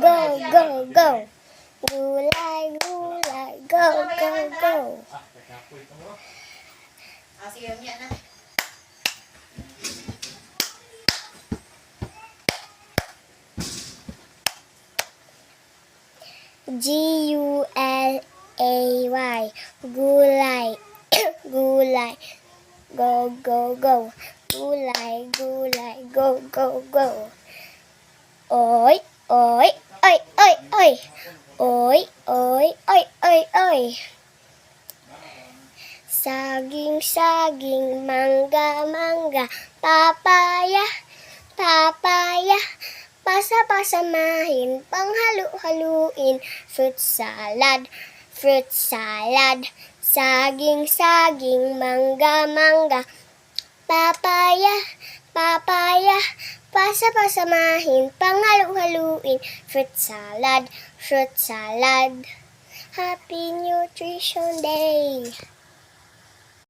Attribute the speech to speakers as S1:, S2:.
S1: go, go, go. Gulay, gulay, go, go, go.
S2: Sige, yan na.
S1: Gulay, gulay, gulay, go, go, go. Gulay, gulay, go, go, go. Oy, oy, oy, oy, oy. Oy, oy, oy, oy, oy. Saging, saging, mangga, mangga, papaya, papaya. Pasamahin, panghalu-haluin. Fruit salad, fruit salad. Saging, saging, mangga, mangga, papaya, papaya. Pasamahin, panghalu-haluin. Fruit salad, fruit salad. Happy Nutrition Day!